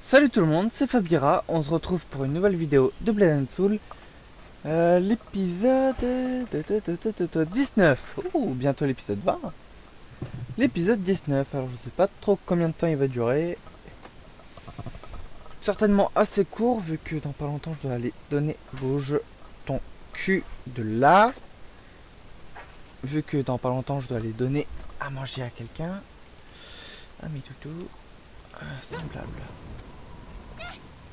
Salut tout le monde, c'est Fabira, on se retrouve pour une nouvelle vidéo de Blood and Soul. L'épisode 19, ou bientôt l'épisode 20. L'épisode 19, alors je sais pas trop combien de temps il va durer. Certainement assez court vu que dans pas longtemps je dois aller donner bouge ton cul de là. Vu que dans pas longtemps je dois aller donner à manger à quelqu'un. Ah mes toutous, semblable.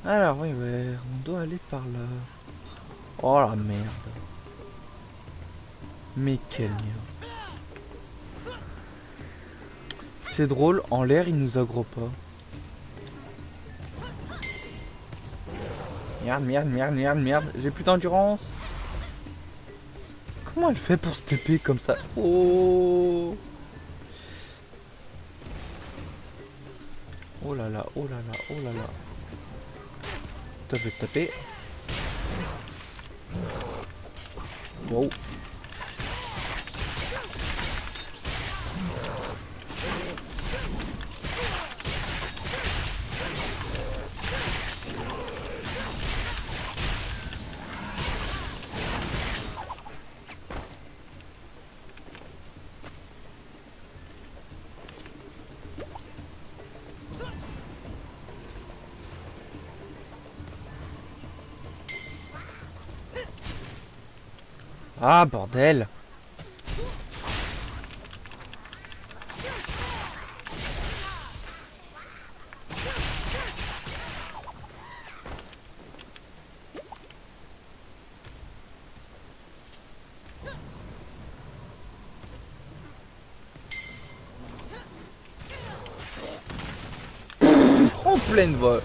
Alors oui, ouais, on doit aller par là. Oh la merde. Mais quelle merde. C'est drôle, en l'air il nous aggro pas. Merde, j'ai plus d'endurance. Comment elle fait pour se taper comme ça? Oh. Oh là là, oh là là, oh là là. Toi, je vais te taper. Wow. Ah, bordel. En pleine voie.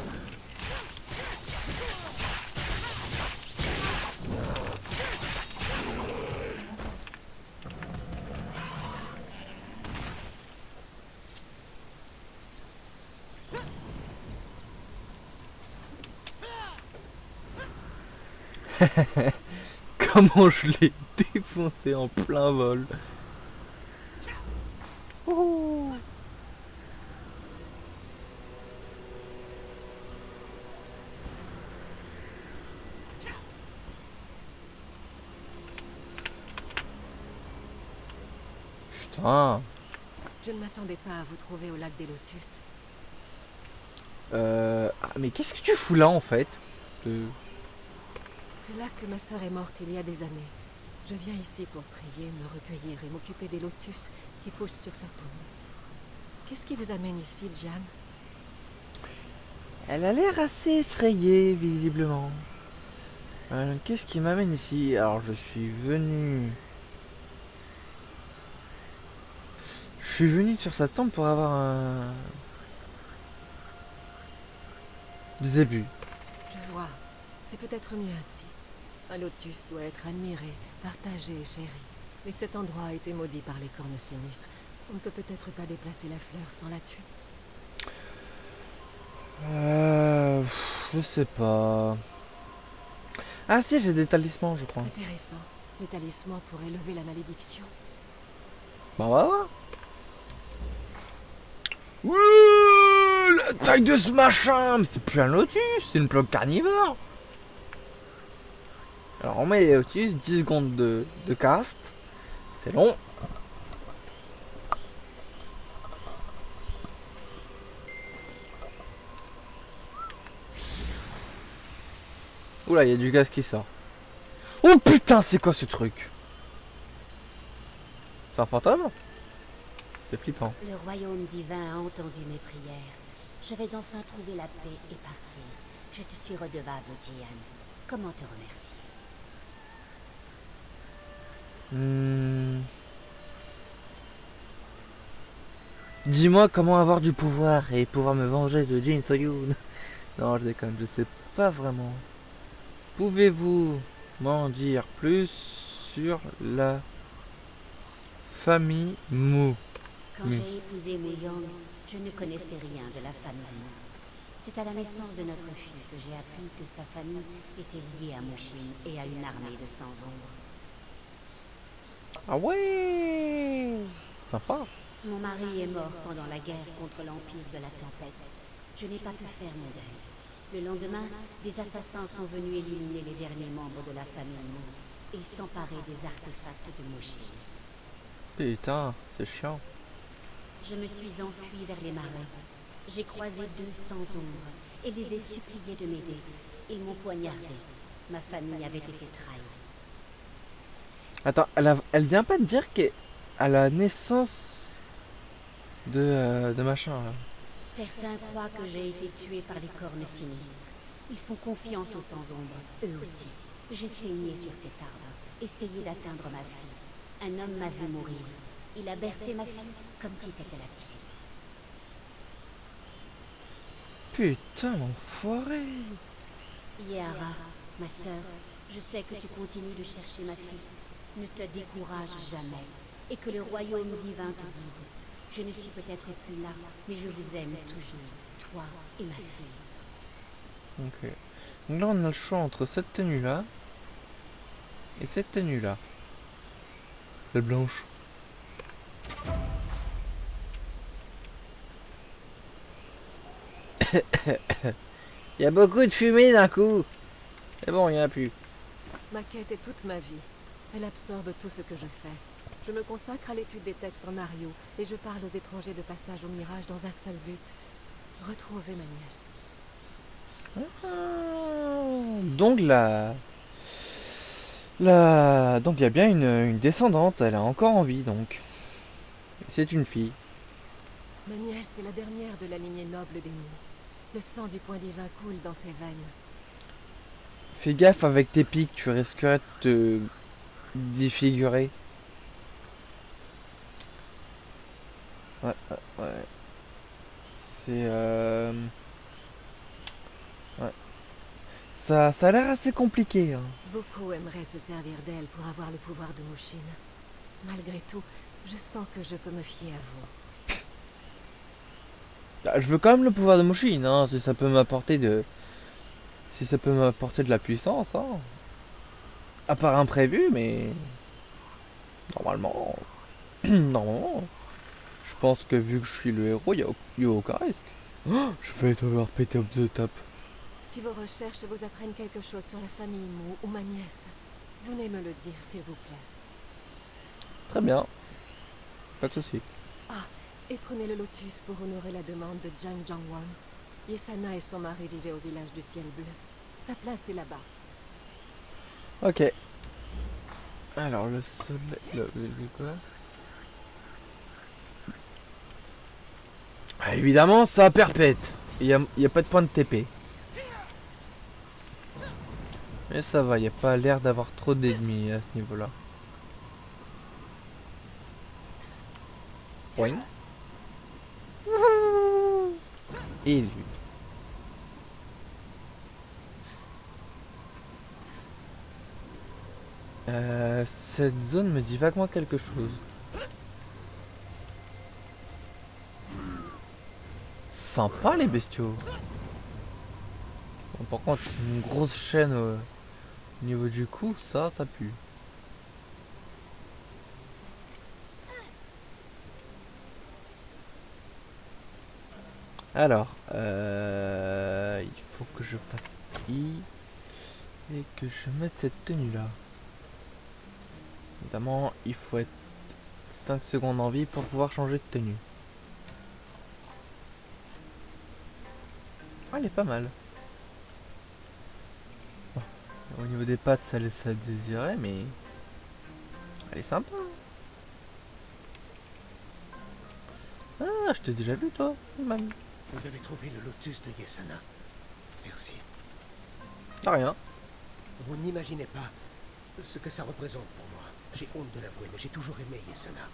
Comment je l'ai défoncé en plein vol. Oh. Putain. Je ne m'attendais pas à vous trouver au lac des Lotus. Ah, mais qu'est-ce que tu fous là en fait? C'est là que ma sœur est morte il y a des années. Je viens ici pour prier, me recueillir et m'occuper des lotus qui poussent sur sa tombe. Qu'est-ce qui vous amène ici, Diane? Elle a l'air assez effrayée, visiblement. Qu'est-ce qui m'amène ici? Alors, je suis venu sur sa tombe pour avoir des abus. Je vois. C'est peut-être mieux ainsi. Un lotus doit être admiré, partagé, chéri. Mais cet endroit a été maudit par les cornes sinistres. On ne peut peut-être pas déplacer la fleur sans la tuer. Je sais pas. Ah si, j'ai des talismans, je crois. Intéressant. Les talismans pourraient lever la malédiction. Bah on va voir. Ouh, la taille de ce machin, mais c'est plus un lotus, c'est une plante carnivore. Alors on met les lotus, 10 secondes de cast. C'est long. Oula, il y a du gaz qui sort. Oh putain, c'est quoi ce truc? C'est un fantôme? C'est flippant. Le royaume divin a entendu mes prières. Je vais enfin trouver la paix et partir. Je te suis redevable, Diane. Comment te remercier? Dis-moi comment avoir du pouvoir et pouvoir me venger de Jin Soyun. Non, je déconne, je sais pas vraiment. Pouvez-vous m'en dire plus sur la famille Mu? Quand j'ai épousé Muyong, je ne connaissais rien de la famille Mu. C'est à la naissance de notre fille que j'ai appris que sa famille était liée à Mushin et à une armée de sans-ombre. Ah ouais, sympa. Mon mari est mort pendant la guerre contre l'Empire de la Tempête. Je n'ai pas pu faire mon deuil. Le lendemain, des assassins sont venus éliminer les derniers membres de la famille Mu et s'emparer des artefacts de Mushin. Putain, c'est chiant. Je me suis enfuie vers les marais. J'ai croisé 200 ombres et les ai suppliés de m'aider. Ils m'ont poignardé. Ma famille avait été trahie. Attends, elle vient pas de dire qu'à la naissance de machin là. Certains croient que j'ai été tuée par les cornes sinistres. Ils font confiance aux sans-ombre, eux aussi. J'ai saigné sur cet arbre, essayé d'atteindre ma fille. Un homme m'a vu mourir. Il a bercé ma fille comme si c'était la sienne. Putain, l'enfoiré. Yara, ma sœur, je sais que tu continues de chercher ma fille. Ne te décourage jamais, et que le royaume divin te guide. Je ne suis peut-être plus là, mais je vous aime toujours, toi et ma fille. Ok. Donc là, on a le choix entre cette tenue-là et cette tenue-là. La blanche. Il y a beaucoup de fumée d'un coup. C'est bon, il n'y en a plus. Ma quête est toute ma vie. Elle absorbe tout ce que je fais. Je me consacre à l'étude des textes en Mario et je parle aux étrangers de passage au mirage dans un seul but. Retrouver ma nièce. Donc donc il y a bien une descendante, elle a encore envie donc. C'est une fille. Ma nièce est la dernière de la lignée noble des Mu. Le sang du point divin coule dans ses veines. Fais gaffe avec tes pics, tu risquerais de te défigurer. Ouais. C'est ouais. Ça a l'air assez compliqué. Hein. Beaucoup aimeraient se servir d'elle pour avoir le pouvoir de Mushin. Malgré tout, je sens que je peux me fier à vous. Ah, je veux quand même le pouvoir de Mushin, hein, si ça peut m'apporter de la puissance. Hein. À part imprévu, mais normalement, normalement, je pense que vu que je suis le héros, il y a aucun risque. Oh, je vais te voir péter up the top. Si vos recherches vous apprennent quelque chose sur la famille Mu ou ma nièce, venez me le dire, s'il vous plaît. Très bien. Pas de soucis. Ah, et prenez le lotus pour honorer la demande de Zhang Jiangwan. Yesana et son mari vivaient au village du ciel bleu. Sa place est là-bas. Ok. Alors le soleil... Le quoi? Ah, évidemment, ça perpète. Il y a pas de point de TP. Mais ça va, il n'y a pas l'air d'avoir trop d'ennemis à ce niveau-là. Oui. Et lui. Cette zone me dit vaguement quelque chose. Sympa les bestiaux. Bon, par contre, une grosse chaîne au niveau du cou, ça pue. Alors, il faut que je fasse I et que je mette cette tenue là. Évidemment, il faut être 5 secondes en vie pour pouvoir changer de tenue. Ah, elle est pas mal. Bon, au niveau des pattes, ça laisse à désirer, mais elle est sympa. Ah, je t'ai déjà vu toi, mamie. Vous avez trouvé le lotus de Yesana. Merci. Ah, rien. Vous n'imaginez pas ce que ça représente pour moi. J'ai honte de l'avouer, mais j'ai toujours aimé Yesana.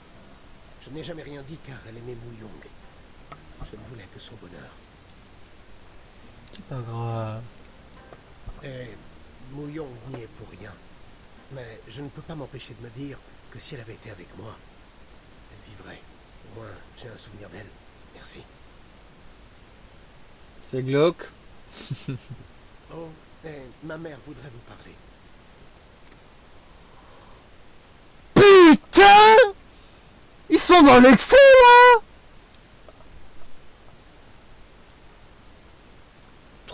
Je n'ai jamais rien dit car elle aimait Mu Yong. Je ne voulais que son bonheur. C'est pas grave. Et Mu Yong n'y est pour rien. Mais je ne peux pas m'empêcher de me dire que si elle avait été avec moi, elle vivrait. Au moins, j'ai un souvenir d'elle. Merci. C'est glauque. Oh, et ma mère voudrait vous parler. Putain! Ils sont dans l'excès là!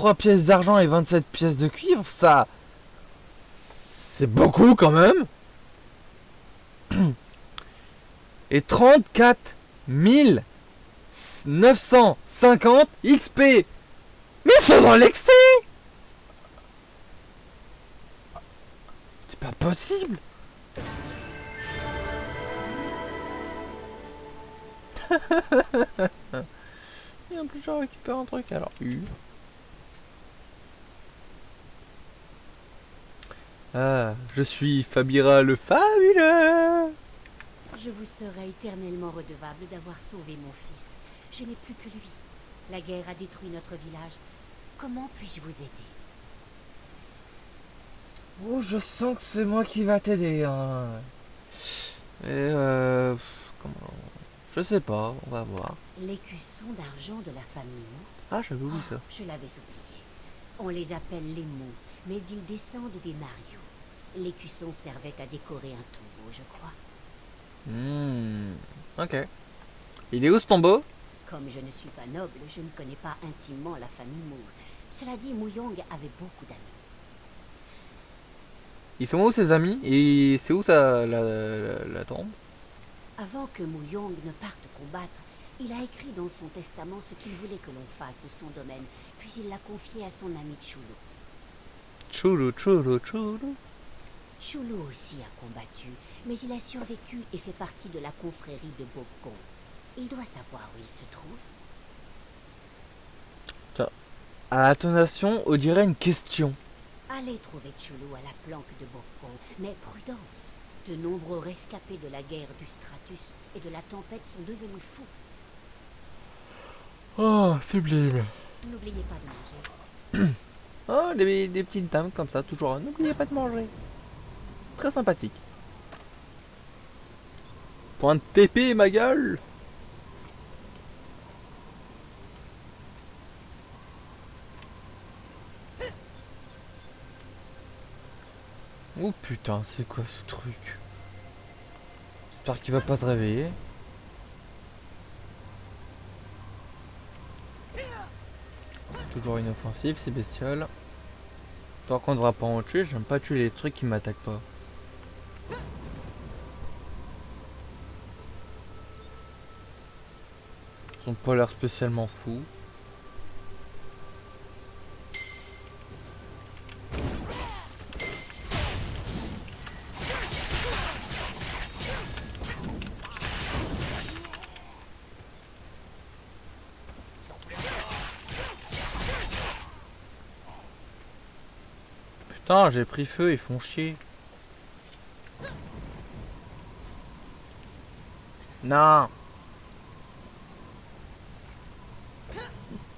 23 pièces d'argent et 27 pièces de cuivre, ça... C'est beaucoup quand même. Et 34 950 XP. Mais c'est dans l'excès. C'est pas possible. Et en plus je récupère un truc alors. Ah, je suis Fabira le fabuleux. Je vous serai éternellement redevable d'avoir sauvé mon fils. Je n'ai plus que lui. La guerre a détruit notre village. Comment puis-je vous aider? Oh, je sens que c'est moi qui va t'aider. Hein. Et comment... Je sais pas, on va voir. L'écusson d'argent de la famille Mou. Ah, j'avais oublié ça. Je l'avais oublié. On les appelle les Mou, mais ils descendent des Marios. L'écusson servait à décorer un tombeau, je crois. Ok. Il est où ce tombeau? Comme je ne suis pas noble, je ne connais pas intimement la famille Mou. Cela dit, Muyong avait beaucoup d'amis. Ils sont où ses amis? Et c'est où la tombe? Avant que Muyong ne parte combattre, il a écrit dans son testament ce qu'il voulait que l'on fasse de son domaine, puis il l'a confié à son ami Chulu. Chulu. Chulu aussi a combattu, mais il a survécu et fait partie de la confrérie de Bokong. Il doit savoir où il se trouve. À l'intonation, on dirait une question. Allez trouver Chulu à la planque de Bokong, mais prudence. De nombreux rescapés de la guerre du Stratus et de la tempête sont devenus fous. Oh, sublime. N'oubliez pas de manger. Oh, des petites dames comme ça, toujours. N'oubliez pas de manger. Très sympathique. Point de TP, ma gueule. Oh putain, c'est quoi ce truc? J'espère qu'il va pas se réveiller. Toujours inoffensif, ces bestioles. Tant qu'on ne devra pas en tuer, j'aime pas tuer les trucs qui m'attaquent pas. Ils ont pas l'air spécialement fous. Putain, j'ai pris feu, ils font chier. Non.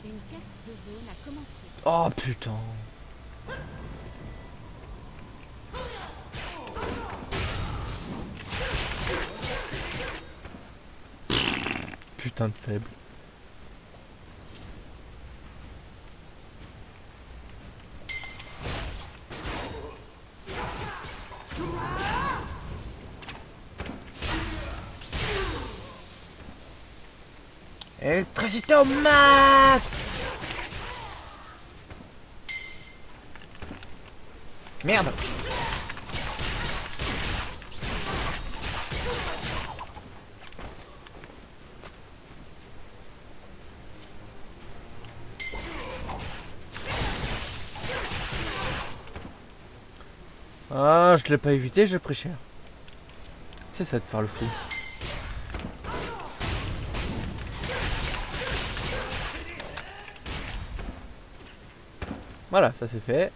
Une quête de zone a commencé. Oh putain. Putain de faible. Électricité au max. Merde. Ah, je l'ai pas évité, j'ai pris cher. C'est ça de faire le fou. Voilà, ça c'est fait.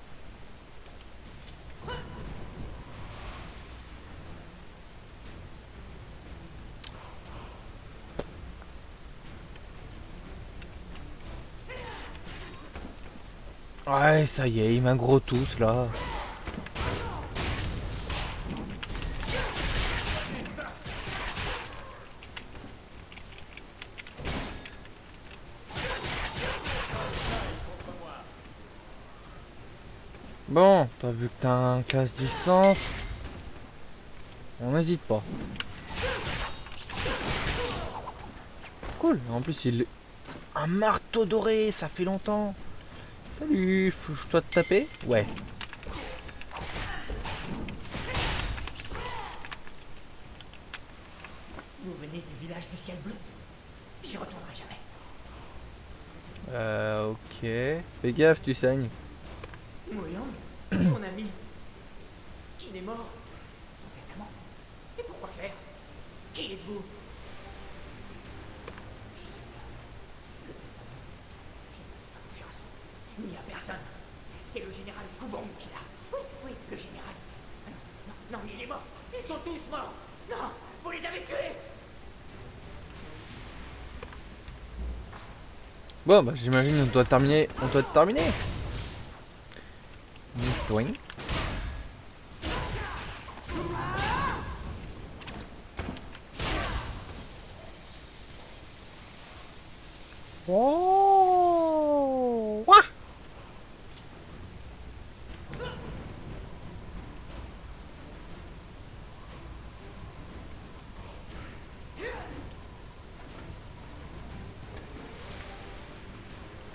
Ouais, ça y est, il m'a gros tous là. Bon, t'as vu que t'as un classe distance. On n'hésite pas. Cool, en plus il... Un marteau doré, ça fait longtemps. Salut, faut que je dois te taper? Ouais. Vous venez du village du ciel bleu. J'y retournerai jamais. Ok. Fais gaffe, tu saignes. Moyang, mon ami, il est mort. Son testament. Et pourquoi faire? Qui êtes-vous? Je suis là. Le testament. Je ne fais pas confiance. Il n'y a personne. C'est le général Koubong qui l'a. Oui, oui, le général. Ah non, non, non, il est mort. Ils sont tous morts. Non, vous les avez tués. Bon, bah j'imagine on doit terminer. On doit terminer. Oui. Oh. Ouah.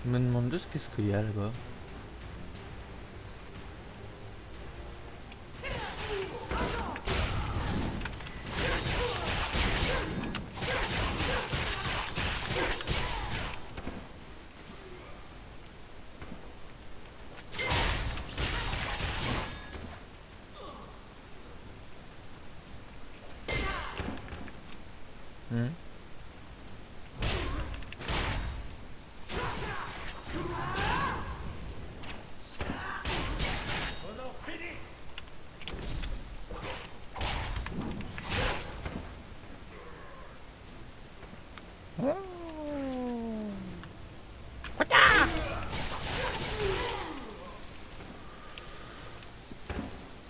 Je me demande juste qu'est-ce qu'il y a là-bas. Hmm.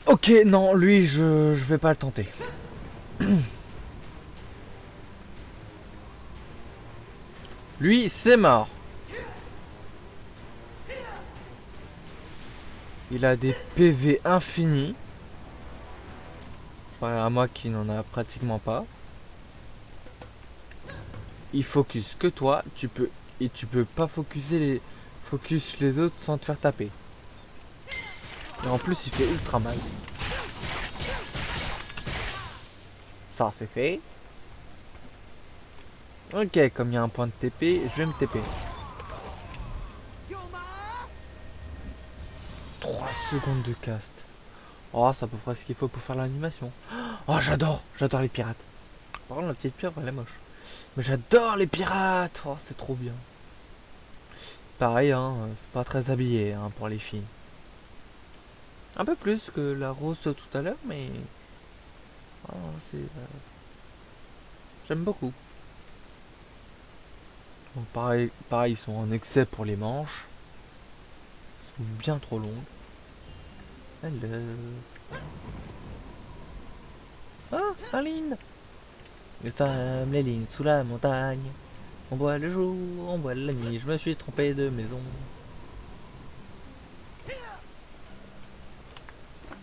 Ok, non, lui, je vais pas le tenter. Lui, c'est mort. Il a des PV infinis. Enfin, à moi qui n'en a pratiquement pas. Il focus que toi, tu peux et tu peux pas focus les autres sans te faire taper. Et en plus, il fait ultra mal. Ça, c'est fait. Ok, comme il y a un point de TP, je vais me TP. 3 secondes de cast. Oh, c'est à peu près ce qu'il faut pour faire l'animation. Oh, j'adore les pirates. Par contre, la petite pieuvre, elle est moche. Mais j'adore les pirates. Oh, c'est trop bien. Pareil, hein, c'est pas très habillé hein, pour les filles. Un peu plus que la rose de tout à l'heure, mais... Oh, c'est... J'aime beaucoup. Bon, pareil, ils sont en excès pour les manches. Ils sont bien trop longues. Hello. Ah, Aline. Nous sommes les lignes sous la montagne. On boit le jour, on boit la nuit. Je me suis trompé de maison.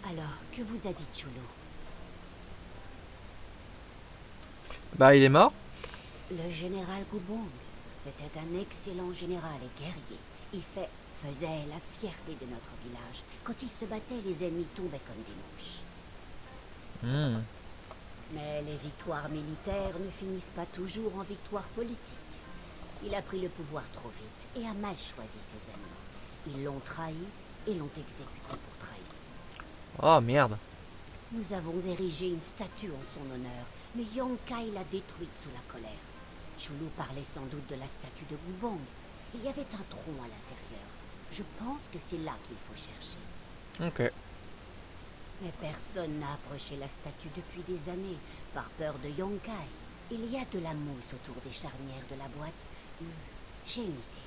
Alors, que vous a dit Chulu? Bah, il est mort. Le général Koubong, c'était un excellent général et guerrier. Il faisait la fierté de notre village. Quand il se battait, les ennemis tombaient comme des mouches. Mais les victoires militaires ne finissent pas toujours en victoires politiques. Il a pris le pouvoir trop vite et a mal choisi ses amis. Ils l'ont trahi et l'ont exécuté pour trahison. Oh merde. Nous avons érigé une statue en son honneur, mais Yonkai l'a détruite sous la colère. Chulu parlait sans doute de la statue de Koubong. Il y avait un tronc à l'intérieur. Je pense que c'est là qu'il faut chercher. Ok. Mais personne n'a approché la statue depuis des années, par peur de Yonkai. Il y a de la mousse autour des charnières de la boîte. J'ai une idée.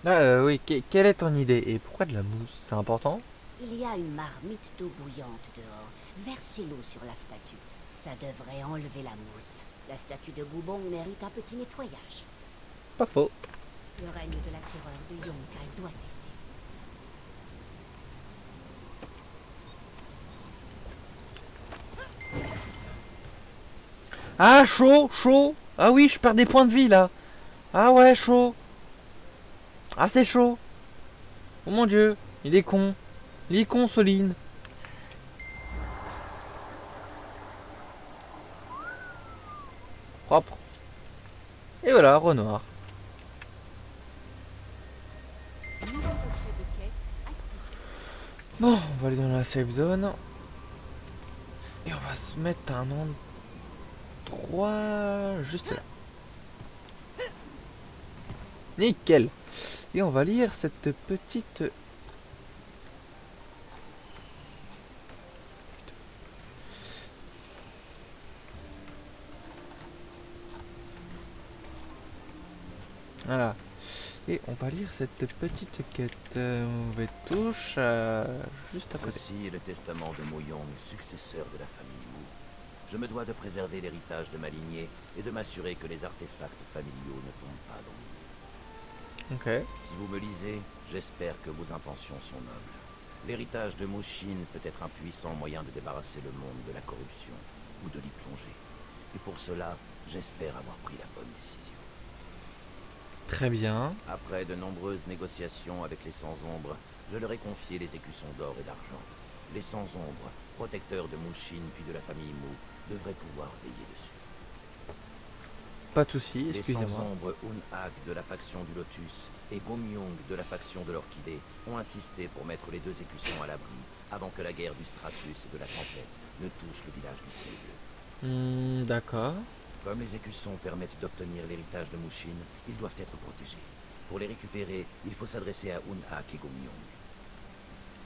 Ah oui, quelle est ton idée et pourquoi de la mousse? C'est important? Il y a une marmite d'eau bouillante dehors. Versez l'eau sur la statue. Ça devrait enlever la mousse. La statue de Koubong mérite un petit nettoyage. Pas faux. Le règne de la terreur de Yonkai doit cesser. Ah, chaud. Ah oui, je perds des points de vie là. Ah ouais, chaud. Ah, c'est chaud. Oh mon dieu, il est con. Il est con, Soline. Propre. Et voilà, Renoir. Nouveau objet de quête actif. Bon, on va aller dans la safe zone. Et on va se mettre à un endroit juste là. Nickel. Et on va lire cette petite... Voilà. Et on va lire cette petite quête. Mauvaise touche, juste à côté. Ceci est le testament de Moyong, successeur de la famille Wu. Je me dois de préserver l'héritage de ma lignée et de m'assurer que les artefacts familiaux ne tombent pas dans l'oubli. Ok. Si vous me lisez, j'espère que vos intentions sont nobles. L'héritage de Mushin peut être un puissant moyen de débarrasser le monde de la corruption ou de l'y plonger. Et pour cela, j'espère avoir pris la bonne décision. Très bien. Après de nombreuses négociations avec les Sans-Ombres, je leur ai confié les écussons d'or et d'argent. Les Sans-Ombres, protecteurs de Mushin puis de la famille Mu, devraient pouvoir veiller dessus. Pas de soucis, Les excusez-moi. Sans-Ombres Un-Hak de la faction du Lotus et Gomyong de la faction de l'Orchidée ont insisté pour mettre les deux écussons à l'abri avant que la guerre du Stratus et de la Tempête ne touche le village du Ciel Bleu. D'accord. Comme les écussons permettent d'obtenir l'héritage de Mushin, ils doivent être protégés. Pour les récupérer, il faut s'adresser à Un-Hak et Gomyong.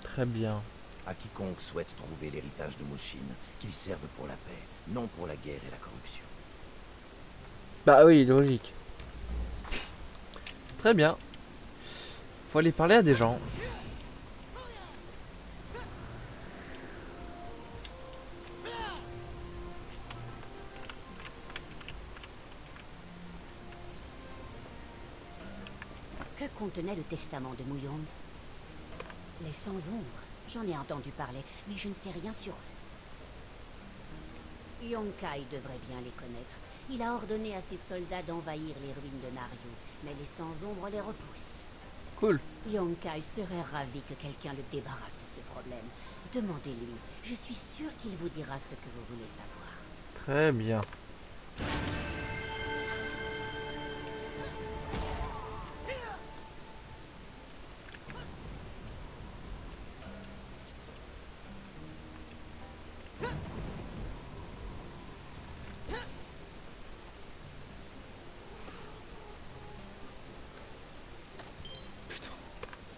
Très bien. À quiconque souhaite trouver l'héritage de Mushin, qu'ils servent pour la paix, non pour la guerre et la corruption. Bah oui, logique. Très bien. Faut aller parler à des gens. Que contenait le testament de Mouyong? Les Sans-Ombres. J'en ai entendu parler, mais je ne sais rien sur eux. Yonkai devrait bien les connaître. Il a ordonné à ses soldats d'envahir les ruines de Naryu, mais les Sans-Ombres les repoussent. Cool. Yonkai serait ravi que quelqu'un le débarrasse de ce problème. Demandez-lui. Je suis sûre qu'il vous dira ce que vous voulez savoir. Très bien.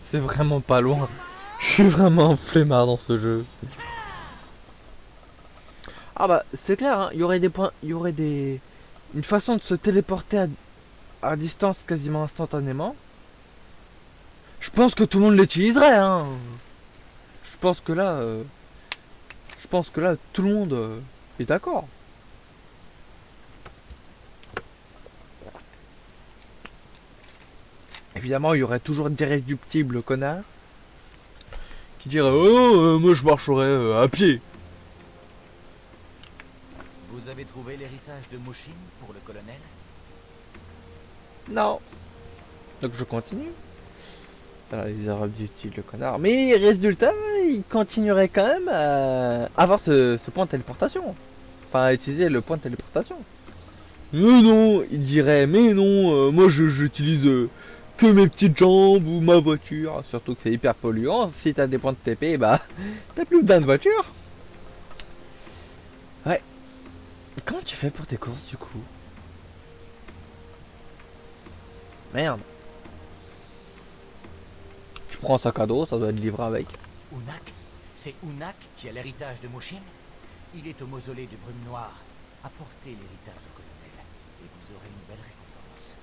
C'est vraiment pas loin. Je suis vraiment un flemmard dans ce jeu. Ah bah c'est clair, hein, il y aurait des points, il y aurait des une façon de se téléporter à distance quasiment instantanément. Je pense que tout le monde l'utiliserait, hein. Je pense que là tout le monde est d'accord. Évidemment, il y aurait toujours d'irréductibles connards qui diraient oh moi je marcherais à pied. Vous avez trouvé l'héritage de Mushin pour le colonel? Non. Donc je continue. Voilà, les irréductibles connards. Mais résultat, il continuerait quand même à avoir ce point de téléportation. Enfin, à utiliser le point de téléportation. Non, il dirait mais non, moi j'utilise que mes petites jambes ou ma voiture. Surtout que c'est hyper polluant. Si t'as des points de TP, bah t'as plus besoin de voiture. Ouais. Comment tu fais pour tes courses du coup? Merde. Tu prends un sac à dos, ça doit être livré avec. Un-Hak? C'est Un-Hak qui a l'héritage de Mushin? Il est au mausolée du Brume Noire. Apportez l'héritage au colonel et vous aurez une belle récompense.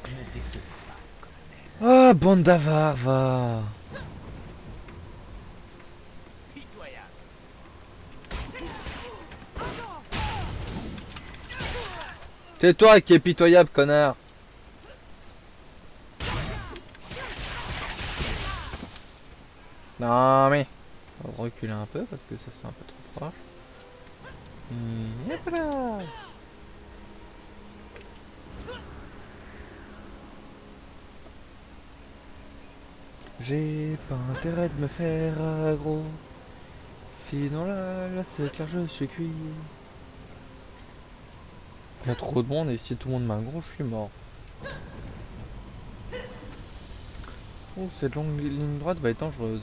Ne décevez pas le colonel. Ah, bande d'avares, va. Pitoyable. C'est toi qui es pitoyable, connard. Non mais... On va reculer un peu parce que ça c'est un peu trop proche. Et hop là. J'ai pas intérêt de me faire aggro. Sinon là c'est clair, je suis cuit. Il y a trop de monde et si tout le monde m'aggro, je suis mort. Oh, cette longue ligne droite va être dangereuse.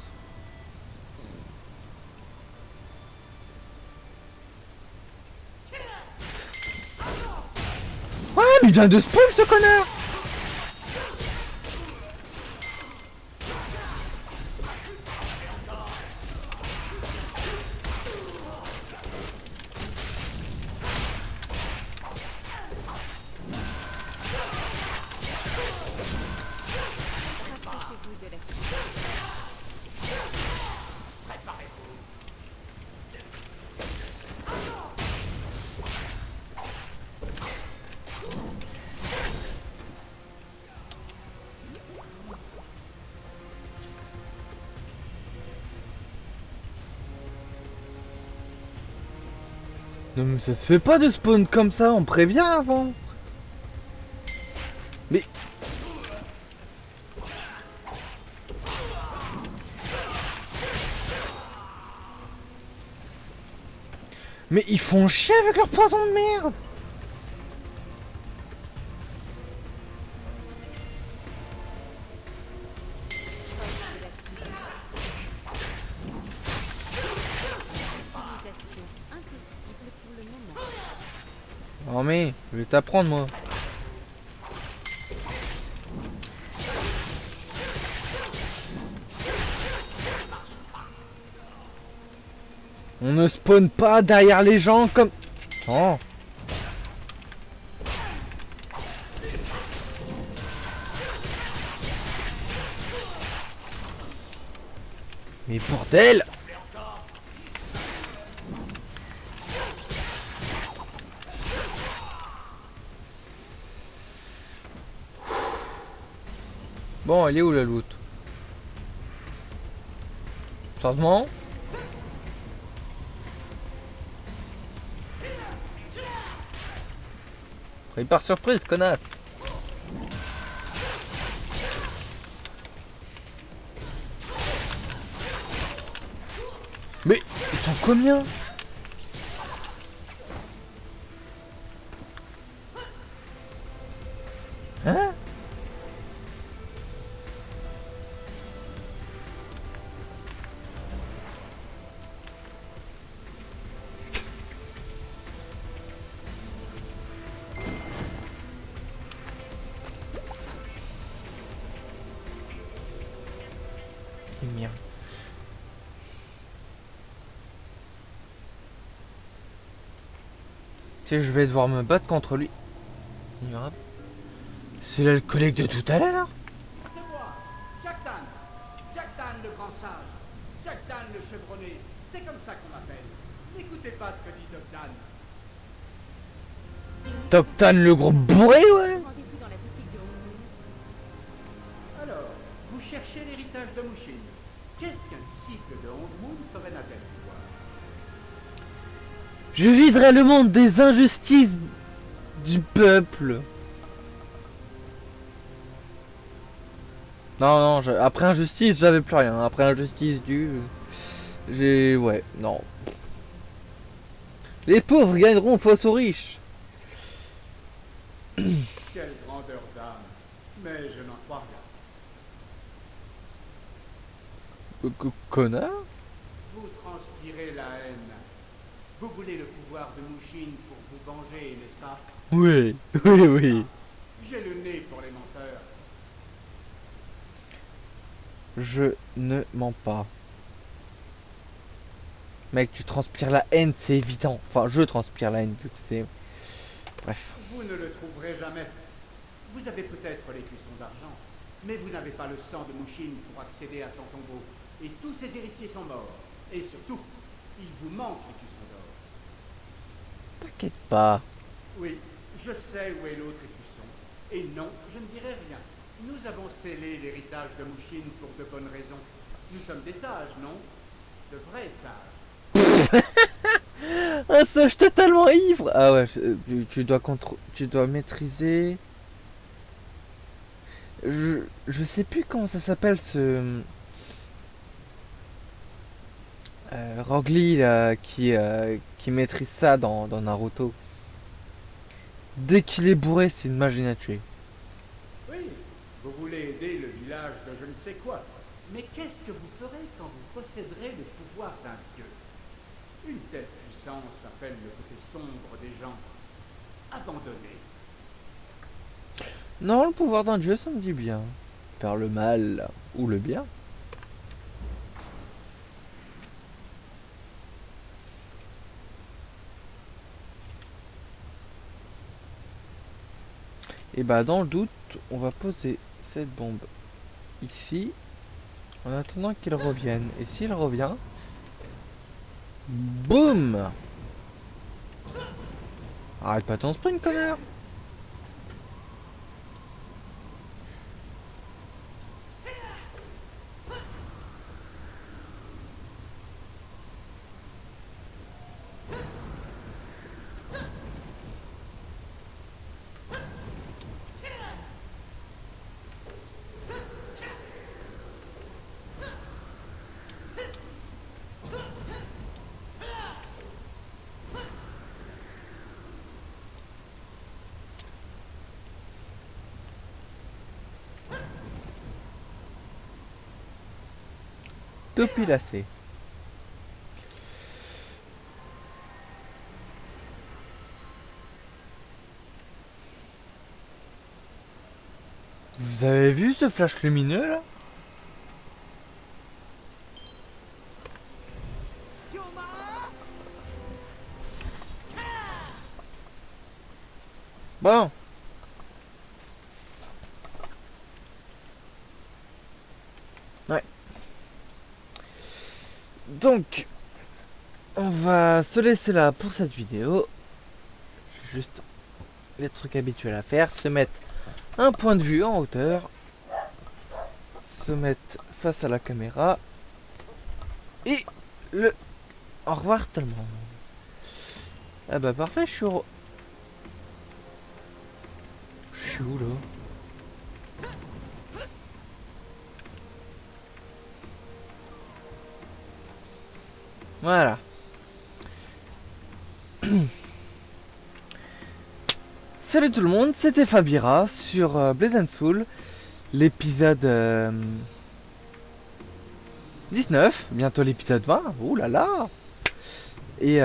Ah, mais il vient de spawn ce connard! Rapprochez-vous de la cible. Non mais ça se fait pas de spawn comme ça, on prévient avant. Mais... Mais ils font chier avec leur poison de merde. Utilisation impossible pour le moment. Oh mais, je vais t'apprendre moi. On ne spawn pas derrière les gens comme... Oh. Mais bordel! Bon, elle est où la loot? Changement? Pris par surprise, connasse! Mais ils sont combien? Hein? Eh bien. Tu sais, je vais devoir me battre contre lui. Ignorable. C'est là le collègue de tout à l'heure. C'est moi, Jack Dan. Jack Dan le grand sage. Jack Dan le chevronné. C'est comme ça qu'on m'appelle. N'écoutez pas ce que dit Doc Dan. Toctan le gros bourré, ouais. Rendez-vous dans la boutique de Hongmoon. Alors, vous cherchez l'héritage de Mushin. Qu'est-ce qu'un cycle de Hongmoon ferait d'un tel pouvoir? Je viderai le monde des injustices du peuple. Non, après injustice, j'avais plus rien. Après injustice j'ai... Ouais, non. Les pauvres gagneront face aux riches. Quelle grandeur d'âme. Mais je n'en crois rien. Connard. Vous transpirez la haine. Vous voulez le pouvoir de Mushin pour vous venger, n'est-ce pas? Oui. J'ai le nez pour les menteurs. Je ne mens pas. Mec, tu transpires la haine, c'est évident. Enfin, je transpire la haine, vu que c'est... Bref. Vous ne le trouverez jamais. Vous avez peut-être les cuissons d'argent, mais vous n'avez pas le sang de Mushin pour accéder à son tombeau. Et tous ses héritiers sont morts. Et surtout, il vous manque les cuissons d'or. T'inquiète pas. Oui, je sais où est l'autre écusson. Et non, je ne dirai rien. Nous avons scellé l'héritage de Mushin pour de bonnes raisons. Nous sommes des sages, non? De vrais sages. Un sage totalement ivre. Ah ouais, tu dois maîtriser... Je sais plus comment ça s'appelle ce... Rogue Lee là, qui maîtrise ça dans Naruto. Dès qu'il est bourré, c'est une machine à tuer. Oui, vous voulez aider le village de je ne sais quoi. Mais qu'est-ce que vous ferez quand vous posséderez le pouvoir d'un dieu? Une telle puissance appelle le côté sombre des gens. Abandonnés. Non, le pouvoir d'un dieu, ça me dit bien. Faire le mal ou le bien. Et bah dans le doute, on va poser cette bombe ici en attendant qu'il revienne. Et s'il revient, boum! Arrête pas ton sprint, connard! Topi lacé. Vous avez vu ce flash lumineux là? Bon. Ouais. Donc, on va se laisser là pour cette vidéo. Juste les trucs habituels à faire. Se mettre un point de vue en hauteur. Se mettre face à la caméra. Et le... Au revoir tout le monde. Ah bah parfait, je suis où là? Voilà. Salut tout le monde, c'était Fabira sur Blaze and Soul, l'épisode 19, bientôt l'épisode 20, ouh là là. Et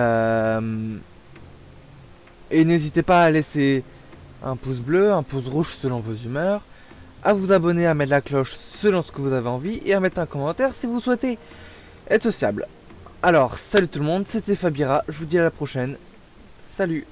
n'hésitez pas à laisser un pouce bleu, un pouce rouge selon vos humeurs, à vous abonner, à mettre la cloche selon ce que vous avez envie, et à mettre un commentaire si vous souhaitez être sociable. Alors, salut tout le monde, c'était Fabira, je vous dis à la prochaine, salut.